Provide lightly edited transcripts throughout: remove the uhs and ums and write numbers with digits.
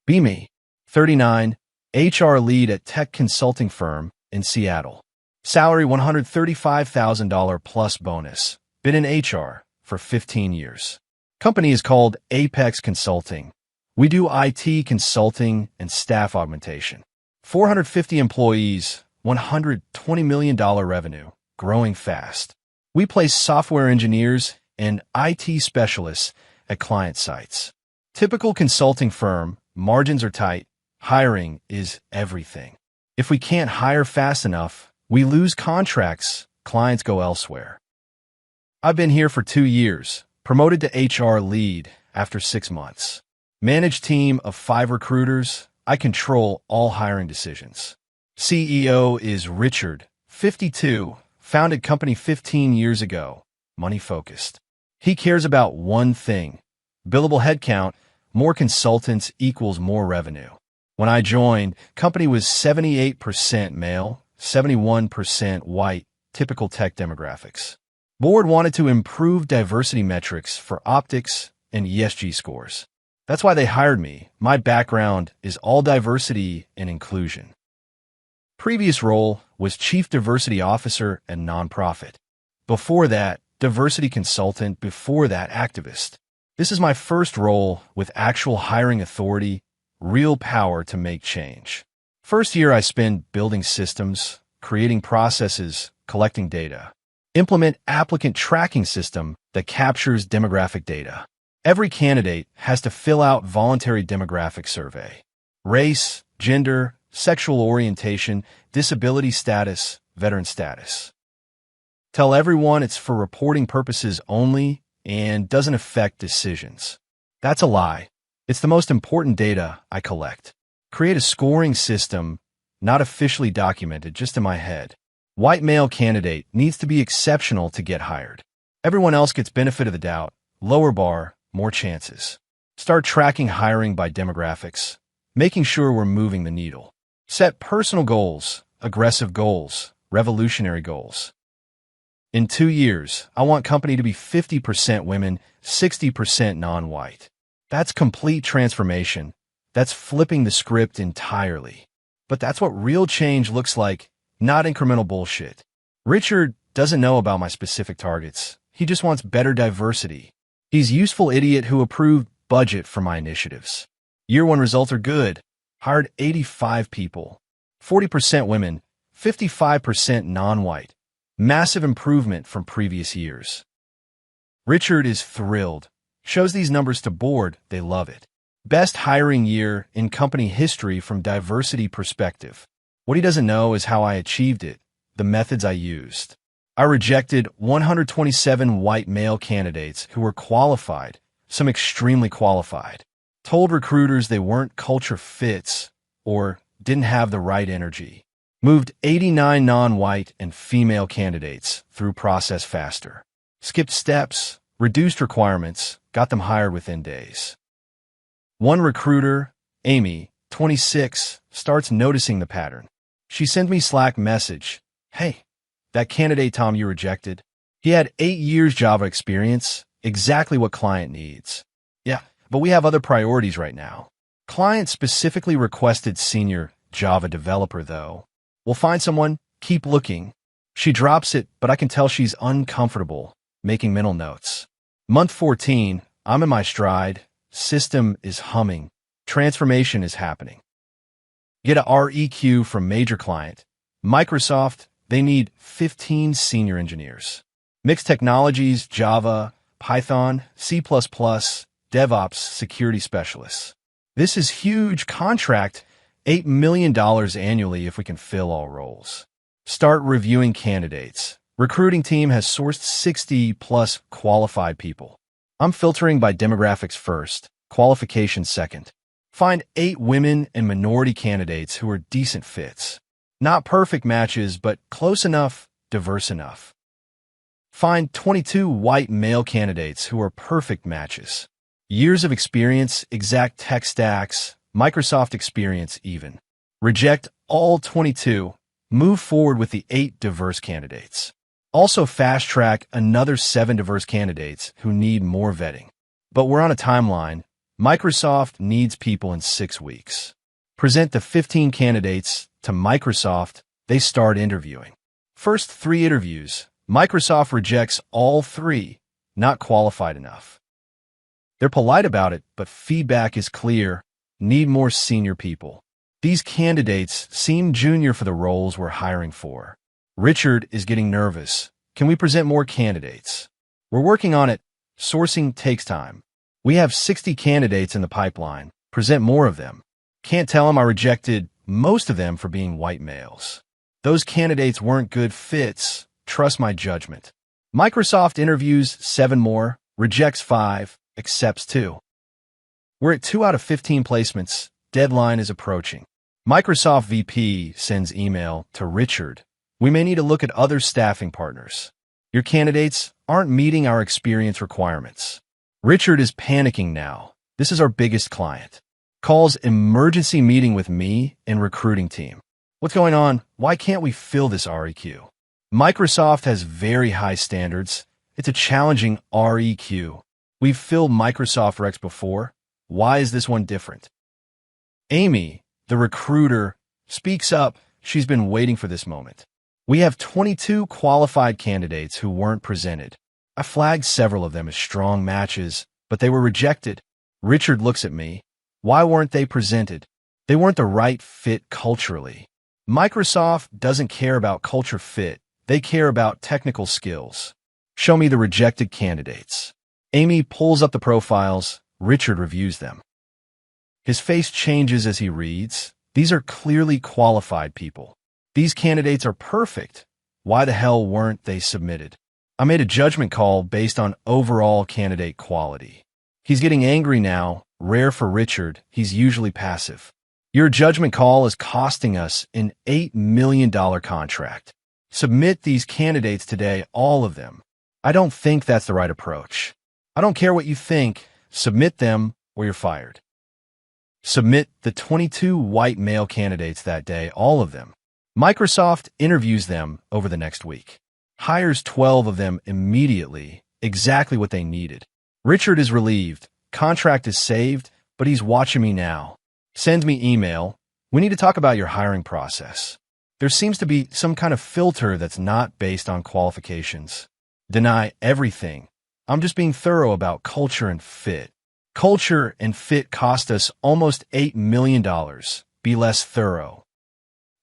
Be me, 39, HR lead at tech consulting firm in Seattle. Salary $135,000 plus bonus. Been in HR for 15 years. Company is called Apex Consulting. We do IT consulting and staff augmentation. 450 employees, $120 million revenue, growing fast. We place software engineers and IT specialists at client sites. Typical consulting firm, margins are tight, hiring is everything. If we can't hire fast enough, we lose contracts, clients go elsewhere. I've been here for 2 years, promoted to HR lead after 6 months. Managed team of 5 recruiters, I control all hiring decisions. CEO is Richard, 52, founded company 15 years ago, money-focused. He cares about one thing, billable headcount, more consultants equals more revenue. When I joined, company was 78% male, 71% white, typical tech demographics. Board wanted to improve diversity metrics for optics and ESG scores. That's why they hired me. My background is all diversity and inclusion. Previous role was Chief Diversity Officer at nonprofit. Before that, diversity consultant, before that, activist. This is my first role with actual hiring authority, real power to make change. First year I spent building systems, creating processes, collecting data. Implement applicant tracking system that captures demographic data. Every candidate has to fill out voluntary demographic survey. Race, gender, sexual orientation, disability status, veteran status. Tell everyone it's for reporting purposes only and doesn't affect decisions. That's a lie. It's the most important data I collect. Create a scoring system, not officially documented, just in my head. White male candidate needs to be exceptional to get hired. Everyone else gets benefit of the doubt. Lower bar, more chances. Start tracking hiring by demographics, making sure we're moving the needle. Set personal goals, aggressive goals, revolutionary goals. In 2 years, I want company to be 50% women, 60% non-white. That's complete transformation. That's flipping the script entirely. But that's what real change looks like, not incremental bullshit. Richard doesn't know about my specific targets. He just wants better diversity. He's useful idiot who approved budget for my initiatives. Year 1 results are good. Hired 85 people. 40% women, 55% non-white. Massive improvement from previous years. Richard is thrilled. Shows these numbers to board, they love it. Best hiring year in company history from diversity perspective. What he doesn't know is how I achieved it, the methods I used. I rejected 127 white male candidates who were qualified, some extremely qualified. Told recruiters they weren't culture fits or didn't have the right energy. Moved 89 non-white and female candidates through process faster. Skipped steps, reduced requirements, got them hired within days. One recruiter, Amy, 26, starts noticing the pattern. She sent me Slack message. Hey, that candidate Tom you rejected, he had 8 years Java experience, exactly what client needs. Yeah, but we have other priorities right now. Client specifically requested senior Java developer though. We'll find someone, keep looking. She drops it, but I can tell she's uncomfortable, making mental notes. Month 14, I'm in my stride, system is humming, transformation is happening. Get a REQ from major client. Microsoft, they need 15 senior engineers. Mixed technologies, Java, Python, C++, DevOps, security specialists. This is huge contract, $8 million annually if we can fill all roles. Start reviewing candidates. Recruiting team has sourced 60 plus qualified people. I'm filtering by demographics first, qualifications second. Find 8 women and minority candidates who are decent fits. Not perfect matches, but close enough, diverse enough. Find 22 white male candidates who are perfect matches. Years of experience, exact tech stacks, Microsoft experience even. Reject all 22. Move forward with the 8 diverse candidates. Also fast track another 7 diverse candidates who need more vetting. But we're on a timeline. Microsoft needs people in 6 weeks. Present the 15 candidates to Microsoft. They start interviewing. First 3 interviews, Microsoft rejects all 3, not qualified enough. They're polite about it, but feedback is clear. Need more senior people. These candidates seem junior for the roles we're hiring for. Richard is getting nervous. Can we present more candidates? We're working on it. Sourcing takes time. We have 60 candidates in the pipeline. Present more of them. Can't tell him I rejected most of them for being white males. Those candidates weren't good fits. Trust my judgment. Microsoft interviews 7 more, rejects 5, accepts 2. We're at 2 out of 15 placements. Deadline is approaching. Microsoft VP sends email to Richard. We may need to look at other staffing partners. Your candidates aren't meeting our experience requirements. Richard is panicking now. This is our biggest client. Calls emergency meeting with me and recruiting team. What's going on? Why can't we fill this REQ? Microsoft has very high standards. It's a challenging REQ. We've filled Microsoft recs before. Why is this one different? Amy, the recruiter, speaks up. She's been waiting for this moment. We have 22 qualified candidates who weren't presented. I flagged several of them as strong matches, but they were rejected. Richard looks at me. Why weren't they presented? They weren't the right fit culturally. Microsoft doesn't care about culture fit. They care about technical skills. Show me the rejected candidates. Amy pulls up the profiles. Richard reviews them. His face changes as he reads. These are clearly qualified people. These candidates are perfect. Why the hell weren't they submitted? I made a judgment call based on overall candidate quality. He's getting angry now, rare for Richard. He's usually passive. Your judgment call is costing us an $8 million contract. Submit these candidates today, all of them. I don't think that's the right approach. I don't care what you think. Submit them or you're fired. Submit the 22 white male candidates that day, all of them. Microsoft interviews them over the next week. Hires 12 of them immediately, exactly what they needed. Richard is relieved. Contract is saved, but he's watching me now. Sends me email. We need to talk about your hiring process. There seems to be some kind of filter that's not based on qualifications. Deny everything. I'm just being thorough about culture and fit. Culture and fit cost us almost $8 million. Be less thorough.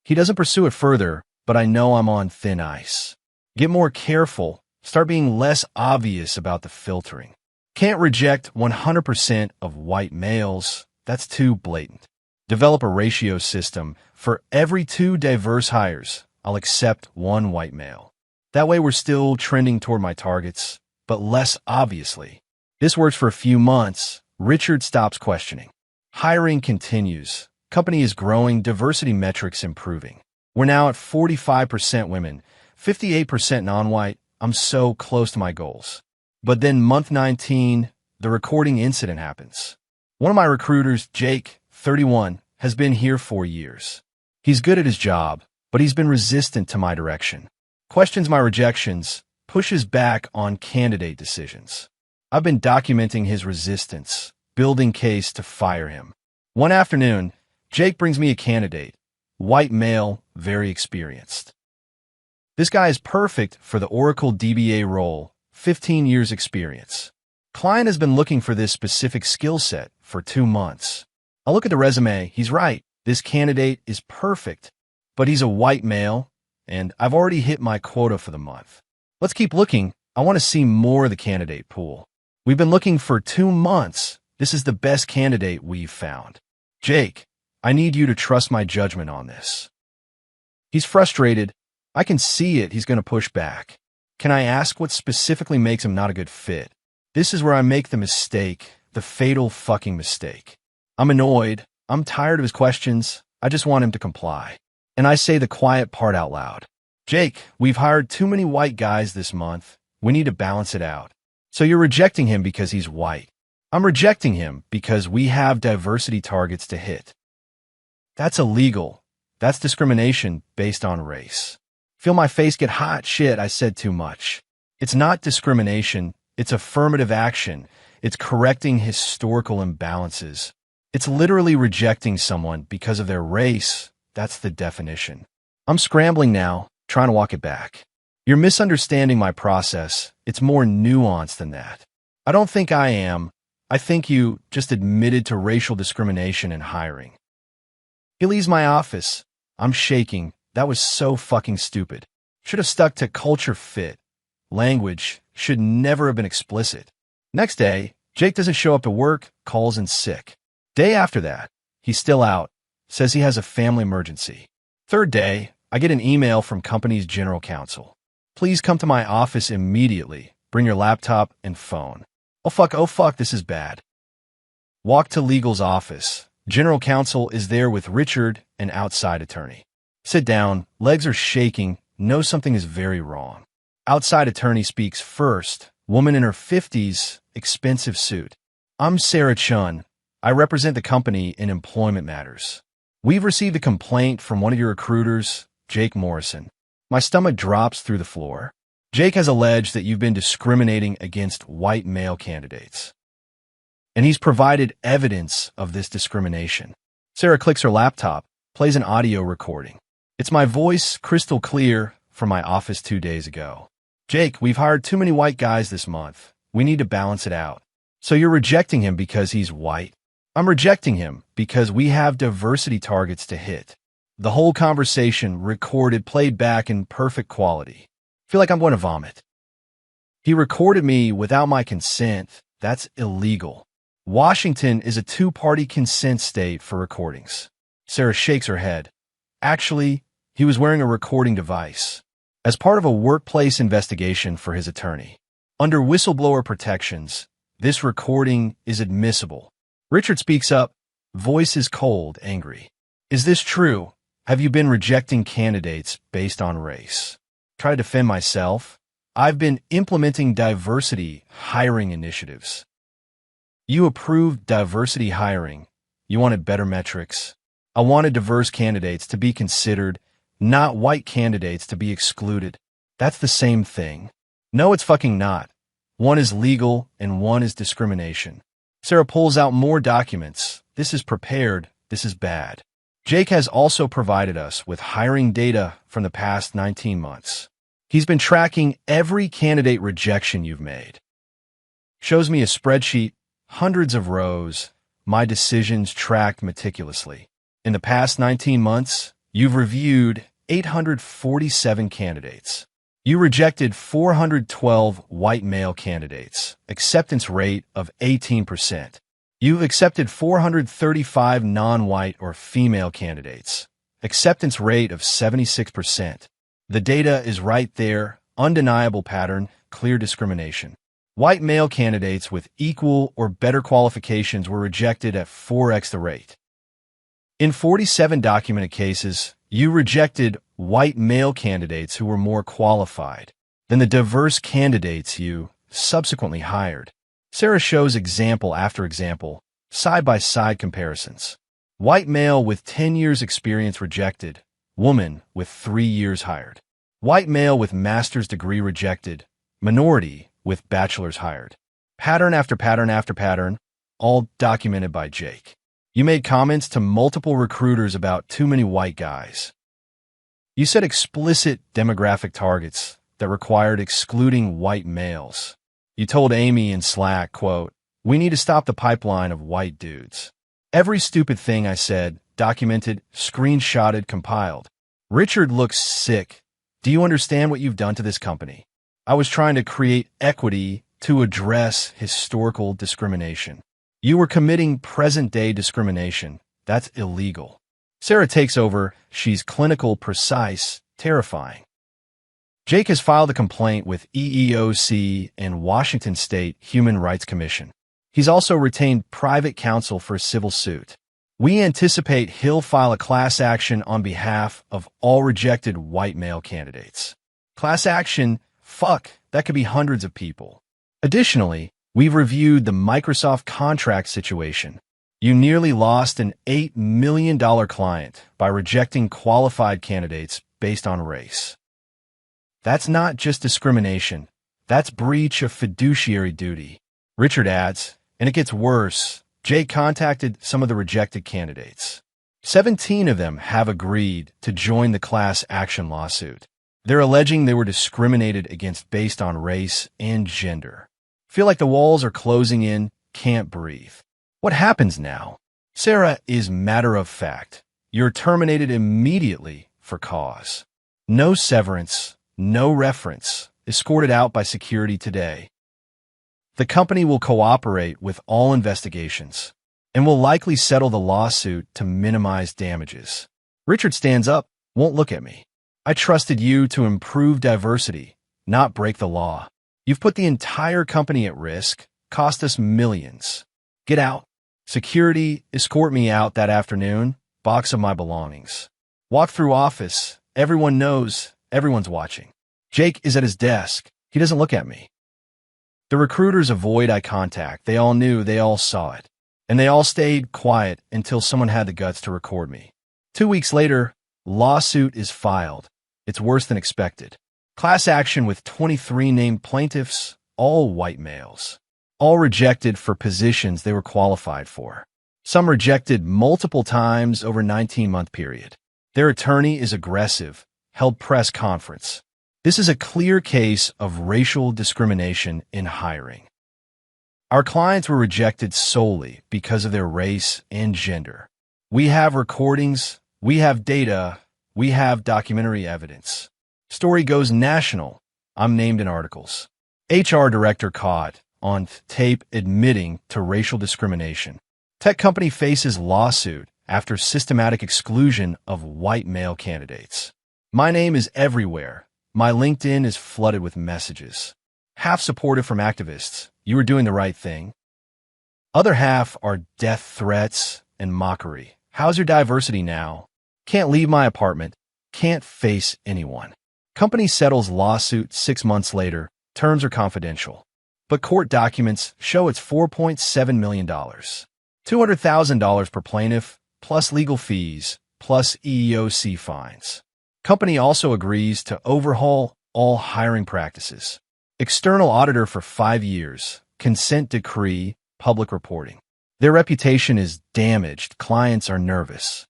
He doesn't pursue it further, but I know I'm on thin ice. Get more careful. Start being less obvious about the filtering. Can't reject 100% of white males. That's too blatant. Develop a ratio system. For every 2 diverse hires, I'll accept 1 white male. That way we're still trending toward my targets, but less obviously. This works for a few months. Richard stops questioning. Hiring continues. Company is growing. Diversity metrics improving. We're now at 45% women, 58% non-white. I'm so close to my goals. But then month 19, the recording incident happens. One of my recruiters, Jake, 31, has been here 4 years. He's good at his job, but he's been resistant to my direction. Questions my rejections, pushes back on candidate decisions. I've been documenting his resistance, building case to fire him. One afternoon, Jake brings me a candidate, white male, very experienced. This guy is perfect for the Oracle DBA role, 15 years experience. Client has been looking for this specific skill set for 2 months. I look at the resume, he's right. This candidate is perfect, but he's a white male, and I've already hit my quota for the month. Let's keep looking. I want to see more of the candidate pool. We've been looking for 2 months. This is the best candidate we've found. Jake, I need you to trust my judgment on this. He's frustrated. I can see it. He's going to push back. Can I ask what specifically makes him not a good fit? This is where I make the mistake, the fatal fucking mistake. I'm annoyed. I'm tired of his questions. I just want him to comply. And I say the quiet part out loud. Jake, we've hired too many white guys this month. We need to balance it out. So you're rejecting him because he's white. I'm rejecting him because we have diversity targets to hit. That's illegal. That's discrimination based on race. Feel my face get hot? Shit, I said too much. It's not discrimination. It's affirmative action. It's correcting historical imbalances. It's literally rejecting someone because of their race. That's the definition. I'm scrambling now, trying to walk it back. You're misunderstanding my process. It's more nuanced than that. I don't think I am. I think you just admitted to racial discrimination in hiring. He leaves my office. I'm shaking. That was so fucking stupid. Should have stuck to culture fit. Language should never have been explicit. Next day, Jake doesn't show up at work, calls in sick. Day after that, he's still out, says he has a family emergency. Third day, I get an email from company's general counsel. Please come to my office immediately. Bring your laptop and phone. Oh fuck, this is bad. Walk to legal's office. General counsel is there with Richard, an outside attorney. Sit down, legs are shaking, know something is very wrong. Outside attorney speaks first, woman in her 50s, expensive suit. I'm Sarah Chun. I represent the company in employment matters. We've received a complaint from one of your recruiters, Jake Morrison. My stomach drops through the floor. Jake has alleged that you've been discriminating against white male candidates. And he's provided evidence of this discrimination. Sarah clicks her laptop, plays an audio recording. It's my voice, crystal clear, from my office 2 days ago. Jake, we've hired too many white guys this month. We need to balance it out. So you're rejecting him because he's white? I'm rejecting him because we have diversity targets to hit. The whole conversation recorded, played back in perfect quality. Feel like I'm going to vomit. He recorded me without my consent. That's illegal. Washington is a two-party consent state for recordings. Sarah shakes her head. Actually, he was wearing a recording device as part of a workplace investigation for his attorney. Under whistleblower protections, this recording is admissible. Richard speaks up, voice is cold, angry. Is this true? Have you been rejecting candidates based on race? Try to defend myself. I've been implementing diversity hiring initiatives. You approved diversity hiring. You wanted better metrics. I wanted diverse candidates to be considered, not white candidates to be excluded. That's the same thing. No, it's fucking not. One is legal and one is discrimination. Sarah pulls out more documents. This is prepared. This is bad. Jake has also provided us with hiring data from the past 19 months. He's been tracking every candidate rejection you've made. Shows me a spreadsheet, hundreds of rows, my decisions tracked meticulously. In the past 19 months, you've reviewed 847 candidates. You rejected 412 white male candidates, acceptance rate of 18%. You've accepted 435 non-white or female candidates, acceptance rate of 76%. The data is right there, undeniable pattern, clear discrimination. White male candidates with equal or better qualifications were rejected at 4x the rate. In 47 documented cases, you rejected white male candidates who were more qualified than the diverse candidates you subsequently hired. Sarah shows example after example, side-by-side comparisons. White male with 10 years experience rejected, woman with 3 years hired. White male with master's degree rejected, minority with bachelor's hired. Pattern after pattern after pattern, all documented by Jake. You made comments to multiple recruiters about too many white guys. You set explicit demographic targets that required excluding white males. You told Amy in Slack, quote, "We need to stop the pipeline of white dudes." Every stupid thing I said, documented, screenshotted, compiled. Richard looks sick. Do you understand what you've done to this company? I was trying to create equity to address historical discrimination. You were committing present-day discrimination. That's illegal. Sarah takes over. She's clinical, precise, terrifying. Jake has filed a complaint with EEOC and Washington State Human Rights Commission. He's also retained private counsel for a civil suit. We anticipate he'll file a class action on behalf of all rejected white male candidates. Class action? Fuck, that could be hundreds of people. Additionally, we've reviewed the Microsoft contract situation. You nearly lost an $8 million client by rejecting qualified candidates based on race. That's not just discrimination. That's breach of fiduciary duty. Richard adds, and it gets worse. Jake contacted some of the rejected candidates. 17 of them have agreed to join the class action lawsuit. They're alleging they were discriminated against based on race and gender. Feel like the walls are closing in, can't breathe. What happens now? Sarah is matter of fact. You're terminated immediately for cause. No severance, no reference, escorted out by security today. The company will cooperate with all investigations and will likely settle the lawsuit to minimize damages. Richard stands up, won't look at me. I trusted you to improve diversity, not break the law. You've put the entire company at risk, cost us millions. Get out. Security, escort me out that afternoon, box of my belongings. Walk through office, everyone knows, everyone's watching. Jake is at his desk. He doesn't look at me. The recruiters avoid eye contact. They all knew, they all saw it. And they all stayed quiet until someone had the guts to record me. 2 weeks later, lawsuit is filed. It's worse than expected. Class action with 23 named plaintiffs, all white males. All rejected for positions they were qualified for. Some rejected multiple times over a 19-month period. Their attorney is aggressive, held press conference. This is a clear case of racial discrimination in hiring. Our clients were rejected solely because of their race and gender. We have recordings, we have data, we have documentary evidence. Story goes national. I'm named in articles. HR director caught on tape admitting to racial discrimination. Tech company faces lawsuit after systematic exclusion of white male candidates. My name is everywhere. My LinkedIn is flooded with messages. Half supportive from activists. You were doing the right thing. Other half are death threats and mockery. How's your diversity now? Can't leave my apartment. Can't face anyone. Company settles lawsuit 6 months later. Terms are confidential. But court documents show it's $4.7 million. $200,000 per plaintiff, plus legal fees, plus EEOC fines. Company also agrees to overhaul all hiring practices. External auditor for 5 years. Consent decree, public reporting. Their reputation is damaged. Clients are nervous.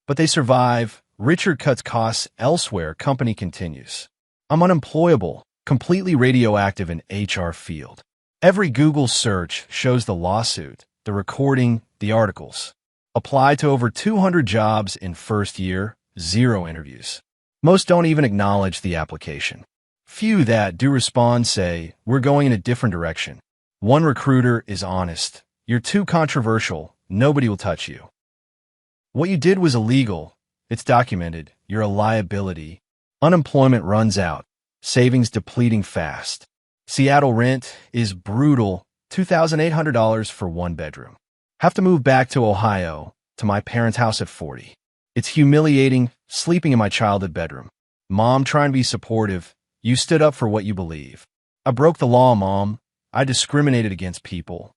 But they survive. Richard cuts costs elsewhere. Company continues. I'm unemployable, completely radioactive in HR field. Every Google search shows the lawsuit, the recording, the articles. Applied to over 200 jobs in first year, 0 interviews. Most don't even acknowledge the application. Few that do respond say, we're going in a different direction. One recruiter is honest. You're too controversial. Nobody will touch you. What you did was illegal. It's documented. You're a liability. Unemployment runs out. Savings depleting fast. Seattle rent is brutal. $2,800 for 1 bedroom. Have to move back to Ohio, to my parents' house at 40. It's humiliating, sleeping in my childhood bedroom. Mom trying to be supportive. You stood up for what you believe. I broke the law, Mom. I discriminated against people.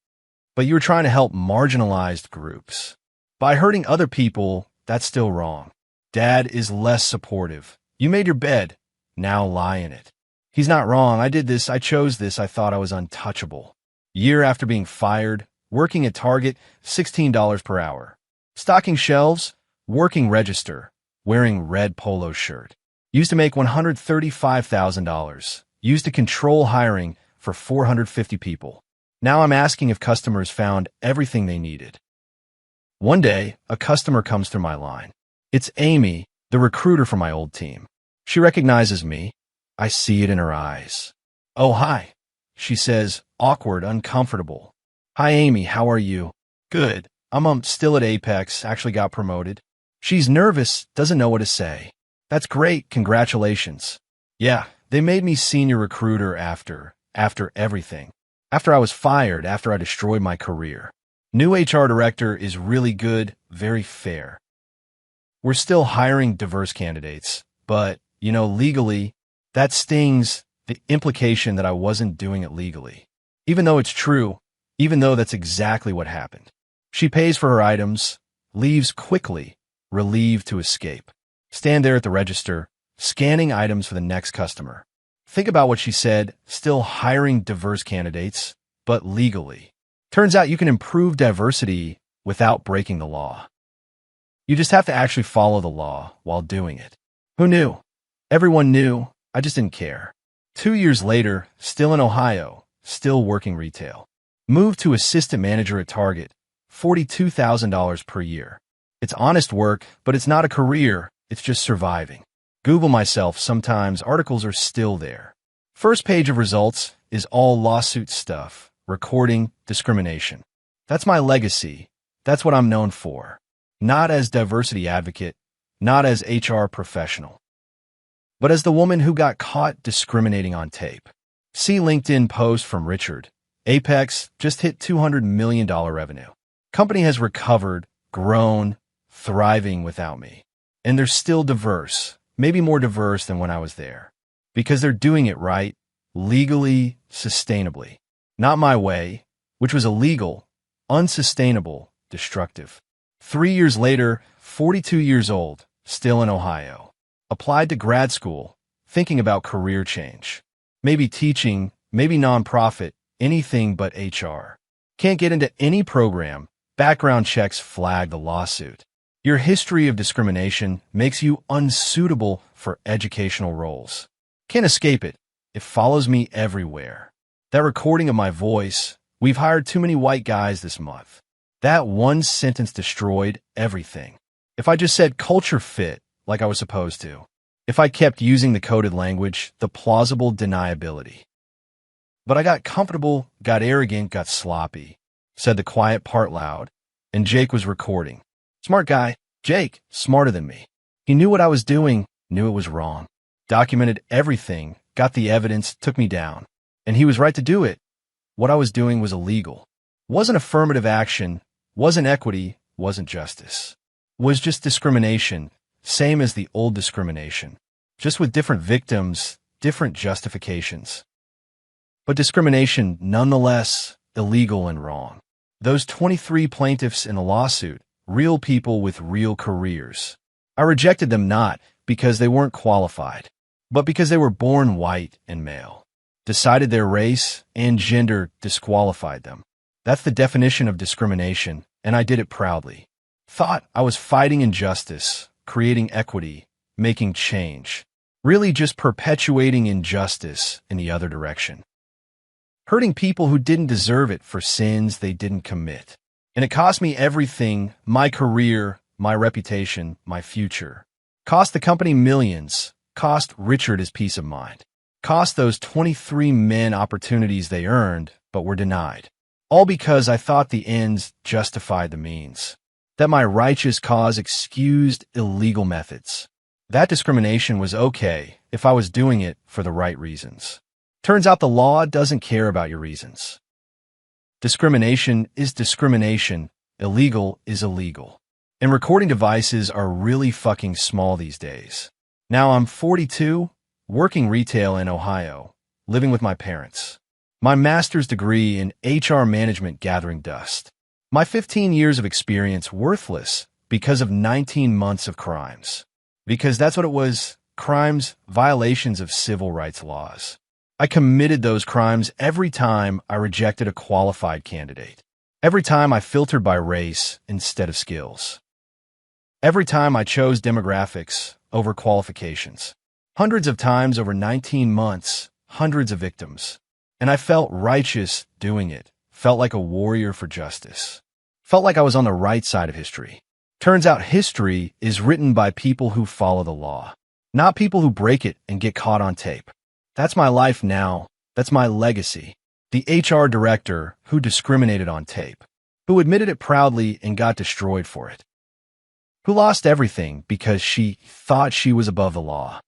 But you were trying to help marginalized groups. By hurting other people, that's still wrong. Dad is less supportive. You made your bed. Now lie in it. He's not wrong. I did this. I chose this. I thought I was untouchable. Year after being fired, working at Target, $16 per hour. Stocking shelves, working register, wearing red polo shirt. Used to make $135,000. Used to control hiring for 450 people. Now I'm asking if customers found everything they needed. One day, a customer comes through my line. It's Amy, the recruiter from my old team. She recognizes me. I see it in her eyes. Oh, hi. She says, awkward, uncomfortable. Hi, Amy, how are you? Good. I'm still at Apex, actually got promoted. She's nervous, doesn't know what to say. That's great, congratulations. Yeah, they made me senior recruiter after everything. After I was fired, after I destroyed my career. New HR director is really good, very fair. We're still hiring diverse candidates, but, legally, that stings, the implication that I wasn't doing it legally. Even though it's true, even though that's exactly what happened. She pays for her items, leaves quickly, relieved to escape. Stand there at the register, scanning items for the next customer. Think about what she said, still hiring diverse candidates, but legally. Turns out you can improve diversity without breaking the law. You just have to actually follow the law while doing it. Who knew? Everyone knew. I just didn't care. 2 years later, still in Ohio, still working retail. Moved to assistant manager at Target, $42,000 per year. It's honest work, but it's not a career. It's just surviving. Google myself sometimes, articles are still there. First page of results is all lawsuit stuff, recording discrimination. That's my legacy. That's what I'm known for. Not as diversity advocate, not as HR professional, but as the woman who got caught discriminating on tape. See LinkedIn post from Richard. Apex just hit $200 million revenue. Company has recovered, grown, thriving without me. And they're still diverse, maybe more diverse than when I was there. Because they're doing it right, legally, sustainably. Not my way, which was illegal, unsustainable, destructive. 3 years later, 42 years old, still in Ohio. Applied to grad school, thinking about career change. Maybe teaching, maybe nonprofit, anything but HR. Can't get into any program. Background checks flag the lawsuit. Your history of discrimination makes you unsuitable for educational roles. Can't escape it. It follows me everywhere. That recording of my voice, we've hired too many white guys this month. That one sentence destroyed everything. If I just said culture fit like I was supposed to. If I kept using the coded language, the plausible deniability. But I got comfortable, got arrogant, got sloppy. Said the quiet part loud. And Jake was recording. Smart guy. Jake, smarter than me. He knew what I was doing, knew it was wrong. Documented everything, got the evidence, took me down. And he was right to do it. What I was doing was illegal. Wasn't affirmative action, wasn't equity, wasn't justice. Was just discrimination, same as the old discrimination. Just with different victims, different justifications. But discrimination, nonetheless, illegal and wrong. Those 23 plaintiffs in the lawsuit, real people with real careers. I rejected them not because they weren't qualified, but because they were born white and male. Decided their race and gender disqualified them. That's the definition of discrimination, and I did it proudly. Thought I was fighting injustice, creating equity, making change. Really just perpetuating injustice in the other direction. Hurting people who didn't deserve it for sins they didn't commit. And it cost me everything, my career, my reputation, my future. Cost the company millions, cost Richard his peace of mind. Cost those 23 men opportunities they earned, but were denied. All because I thought the ends justified the means. That my righteous cause excused illegal methods. That discrimination was okay if I was doing it for the right reasons. Turns out the law doesn't care about your reasons. Discrimination is discrimination. Illegal is illegal. And recording devices are really fucking small these days. Now I'm 42, working retail in Ohio, living with my parents. My master's degree in HR management gathering dust. My 15 years of experience worthless because of 19 months of crimes. Because that's what it was, crimes, violations of civil rights laws. I committed those crimes every time I rejected a qualified candidate. Every time I filtered by race instead of skills. Every time I chose demographics over qualifications. Hundreds of times over 19 months, hundreds of victims. And I felt righteous doing it. Felt like a warrior for justice. Felt like I was on the right side of history. Turns out history is written by people who follow the law, not people who break it and get caught on tape. That's my life now. That's my legacy. The HR director who discriminated on tape, who admitted it proudly and got destroyed for it, who lost everything because she thought she was above the law.